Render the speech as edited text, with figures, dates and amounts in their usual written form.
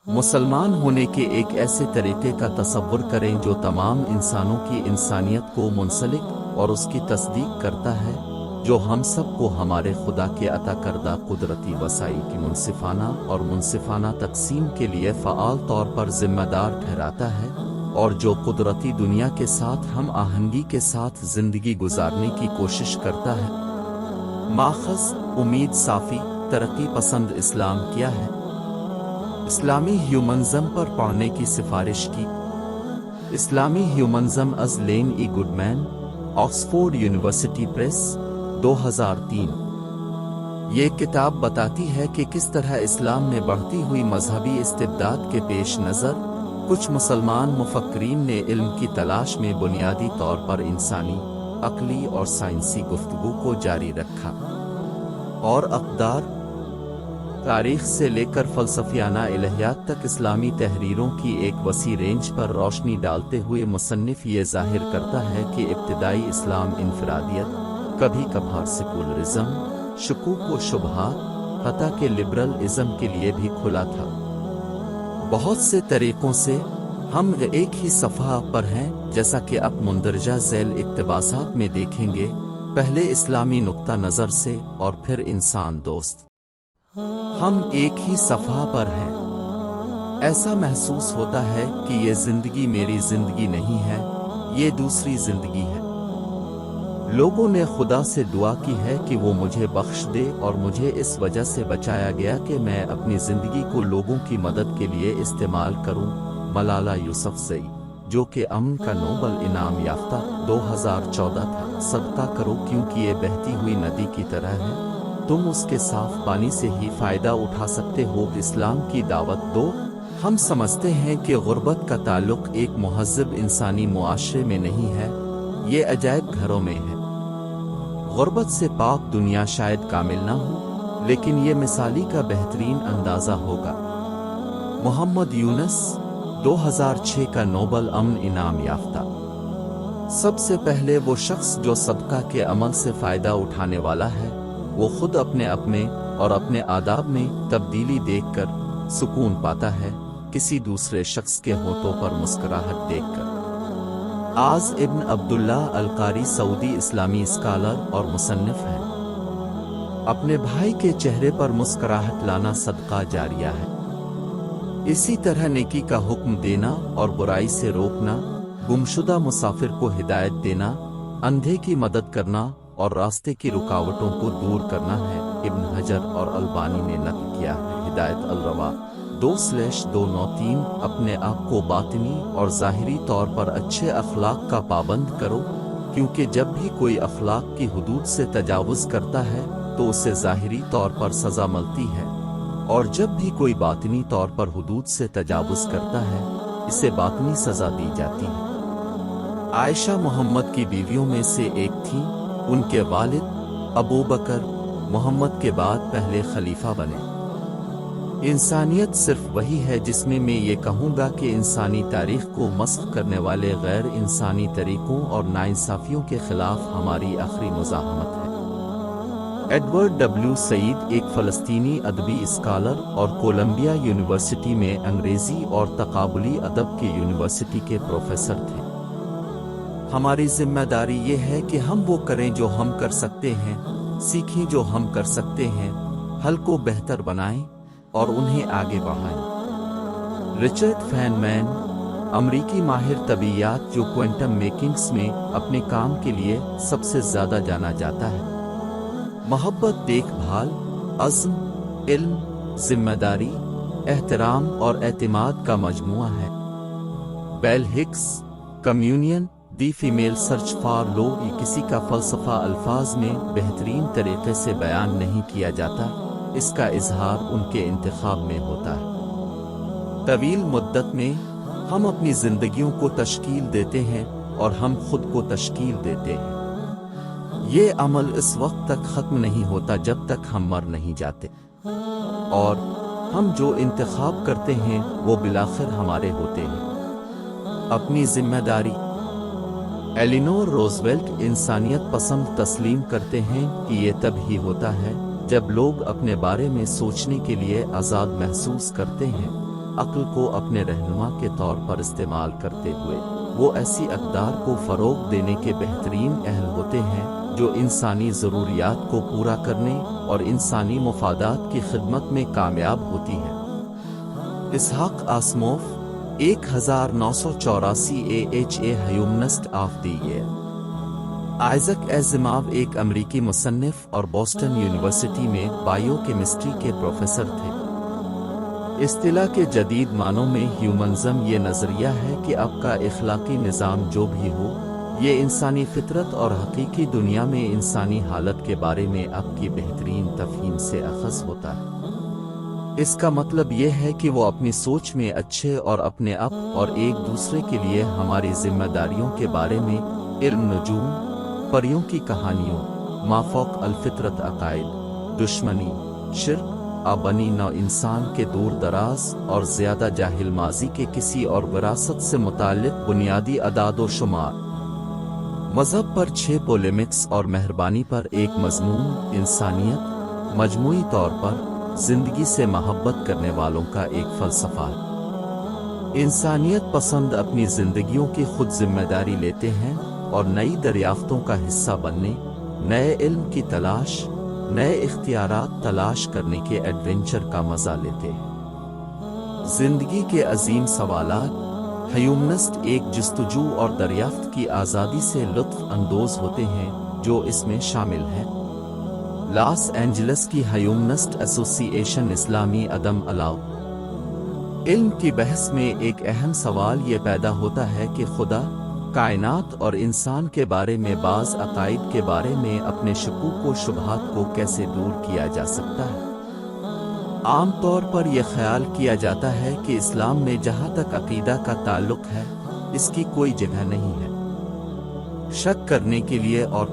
मुसलमान होने के एक ऐसे तरीके का तसव्वुर करें जो तमाम इंसानों की इंसानियत को मुंसलिक और उसकी तस्दीक करता है, जो हम सब को हमारे खुदा के अता करदा कुदरती वसाई की मुनसिफाना और मुनसिफाना तकसीम के लिए फ़आल तौर पर ज़िम्मेदार ठहराता है, और जो कुदरती दुनिया के साथ हम आहंगी के साथ ज़िंदगी गुजारने की कोशिश करता है। माख़ज़ उम्मीद साफ़ी तरक्की पसंद इस्लाम क्या है? इस्लामी ह्यूमनिज़्म पर पढ़ने की सिफारिश की। इस्लामी ह्यूमनिज़्म अज़ लेन ई गुडमैन, ऑक्सफोर्ड यूनिवर्सिटी प्रेस, 2003। ये किताब बताती है कि किस तरह इस्लाम में बढ़ती हुई मजहबी इस्तिबदाद के पेश नज़र कुछ मुसलमान मुफक्रीन ने इल्म की तलाश में बुनियादी तौर पर इंसानी, अक़ली और साइंसी गुफ्तगू को जारी रखा, और अक़दार तारीख़ से लेकर फ़लसफ़ियाना इलहियात तक इस्लामी तहरीरों की एक वसी रेंज पर रोशनी डालते हुए मुसन्निफ़ ये ज़ाहिर करता है कि इब्तिदाई इस्लाम इनफरादियत, कभी कभार सेकुलरिज़म, शुकूक व शुबहात, हत्ता के लिबरल इज़म के लिए भी खुला था। बहुत से तरीक़ों से हम एक ही सफ़हा पर हैं, जैसा कि अब मुंदरजा ज़ैल इक़्तिबासात में देखेंगे, पहले इस्लामी नुक्ता नज़र से और फिर इंसान दोस्त। हम एक ही सफ़हा पर हैं। ऐसा महसूस होता है कि ये ज़िंदगी मेरी ज़िंदगी नहीं है, ये दूसरी ज़िंदगी है। लोगों ने खुदा से दुआ की है कि वो मुझे बख्श दे, और मुझे इस वजह से बचाया गया कि मैं अपनी ज़िंदगी को लोगों की मदद के लिए इस्तेमाल करूं। मलाला यूसुफ़ज़ई, जो कि अमन का नोबल इनाम याफ्ता 2014 था। सदका करो क्योंकि ये बहती हुई नदी की तरह है, तुम उसके साफ पानी से ही फ़ायदा उठा सकते हो। इस्लाम की दावत दो। हम समझते हैं कि गुर्बत का ताल्लुक़ एक मुहज़्ज़ब इंसानी मुआशरे में नहीं है, ये अजायब घरों में है। गुर्बत से पाक दुनिया शायद कामिल ना हो, लेकिन ये मिसाली का बेहतरीन अंदाज़ा होगा। मोहम्मद यूनुस, 2006 का नोबल अमन इनाम याफ्ता। सबसे पहले वो शख्स जो सदका के अमल से फ़ायदा उठाने वाला है, वो खुद अपने और अपने आदाब में तब्दीली देखकर सुकून पाता है, किसी दूसरे शख्स के होठों पर मुस्कुराहट देखकर। आज इब्न अब्दुल्ला अल-कारी सऊदी इस्लामी स्कॉलर और मुसन्निफ हैं। अपने भाई के चेहरे पर मुस्कुराहट लाना सदका जारिया है। इसी तरह नेकी का हुक्म देना और बुराई से रोकना, गुमशुदा मुसाफिर को हिदायत देना, अंधे की मदद करना और रास्ते की रुकावटों को दूर करना है। इब्न हजर और अलबानी ने नक़ल किया है। हिदायत अल-रवा 2/293। अपने आप को बातिनी और ज़ाहिरी तौर पर अच्छे अखलाक का पाबंद करो, क्योंकि जब भी कोई अखलाक की हुदूद से तजावुज़ करता है तो उसे ज़ाहिरी तौर पर सज़ा मिलती है, और जब भी कोई बातिनी तौर पर हुदूद से तजावुज़ करता है, इसे बातिनी सज़ा दी जाती है। आयशा मोहम्मद की बीवियों में से एक थी। उनके वालिद अबू बकर मोहम्मद के बाद पहले खलीफा बने। इंसानियत सिर्फ वही है जिसमें मैं ये कहूँगा कि इंसानी तारीख़ को मस्ख़ करने वाले गैर इंसानी तरीक़ों और नाइंसाफ़ियों के ख़िलाफ़ हमारी आखिरी मुज़ाहमत है। एडवर्ड डब्ल्यू सईद एक फ़लस्तीनी अदबी स्कॉलर और कोलंबिया यूनिवर्सिटी में अंग्रेज़ी और तक़ाबुली अदब की यूनिवर्सिटी के प्रोफेसर थे। हमारी जिम्मेदारी ये है कि हम वो करें जो हम कर सकते हैं, सीखें जो हम कर सकते हैं, हल को बेहतर बनाएं और उन्हें आगे बढ़ाएं। रिचर्ड फेनमैन, अमरीकी माहिर तबीयात जो क्वांटम मेकिंग्स में अपने काम के लिए सबसे ज़्यादा जाना जाता है, मोहब्बत, देखभाल, अज़्म, इल्म, जिम्मेदारी, एहतराम और एतमाद का मजमुआ है। Bell hooks, communion, the female search for love. ये किसी का फ़लसफ़ा अल्फाज में बेहतरीन तरीक़े से बयान नहीं किया जाता, इसका इजहार उनके इंतखाब में होता है। तवील मुद्दत में हम अपनी ज़िंदगियों को तश्कील देते हैं और हम खुद को तश्कील देते हैं। ये अमल इस वक्त तक ख़त्म नहीं होता जब तक हम मर नहीं जाते, और हम जो इंतखाब करते हैं वो बिलाखिर हमारे होते हैं। अपनी जिम्मेदारी। एलिनोर रोज़वेल्ट इंसानियत पसंद तस्लीम करते हैं कि ये तब ही होता है जब लोग अपने बारे में सोचने के लिए आज़ाद महसूस करते हैं, عقل کو اپنے رہنما کے طور پر استعمال کرتے ہوئے وہ ایسی اقدار کو فروغ دینے کے بہترین اہل ہوتے ہیں جو انسانی ضروریات کو پورا کرنے اور انسانی مفادات کی خدمت میں کامیاب ہوتی ہیں۔ اسحاق Asimov 1984 AHA humanist of the year. Isaac Asimov ایک امریکی مصنف اور بوسٹن یونیورسٹی میں بائیو کیمسٹری کے پروفیسر تھے۔ اصطلاح کے جدید معنوں میں ہیومنزم یہ نظریہ ہے کہ اب کا اخلاقی نظام جو بھی ہو، یہ انسانی فطرت اور حقیقی دنیا میں انسانی حالت کے بارے میں اب کی بہترین تفہیم سے اخذ ہوتا ہے۔ اس کا مطلب یہ ہے کہ وہ اپنی سوچ میں اچھے اور اپنے آپ اور ایک دوسرے کے لیے ہماری ذمہ داریوں کے بارے میں علم، نجوم، پریوں کی کہانیوں، مافوق الفطرت عقائد، دشمنی، شرک، بنی نوع انسان کے دور دراز اور زیادہ جاہل ماضی کے کسی اور وراثت سے متعلق بنیادی اعداد و شمار، مذہب پر 6 پولیمکس اور مہربانی پر ایک مضمون، انسانیت، مجموعی طور پر زندگی سے محبت کرنے والوں کا ایک فلسفہ ہے۔ انسانیت پسند اپنی زندگیوں کی خود ذمہ داری لیتے ہیں اور نئی دریافتوں کا حصہ بننے، نئے علم کی تلاش، نئے اختیارات تلاش کرنے کے ایڈونچر کا مزہ لیتے ہیں۔ زندگی کے عظیم سوالات، ہیومنسٹ ایک جستجو اور دریافت کی آزادی سے لطف اندوز ہوتے ہیں جو اس میں شامل ہیں۔ لاس اینجلس کی ہیومنسٹ ایسوسی ایشن اسلامی عدم الاؤ علم کی بحث میں ایک اہم سوال یہ پیدا ہوتا ہے کہ خدا، کائنات اور انسان کے بارے میں بعض عقائد کے بارے میں اپنے شکوک و شبہات کو کیسے دور کیا جا سکتا ہے۔ عام طور پر یہ خیال کیا جاتا ہے کہ اسلام میں جہاں تک عقیدہ کا تعلق ہے، اس کی کوئی جگہ نہیں ہے۔ شک کرنے کے لیے اور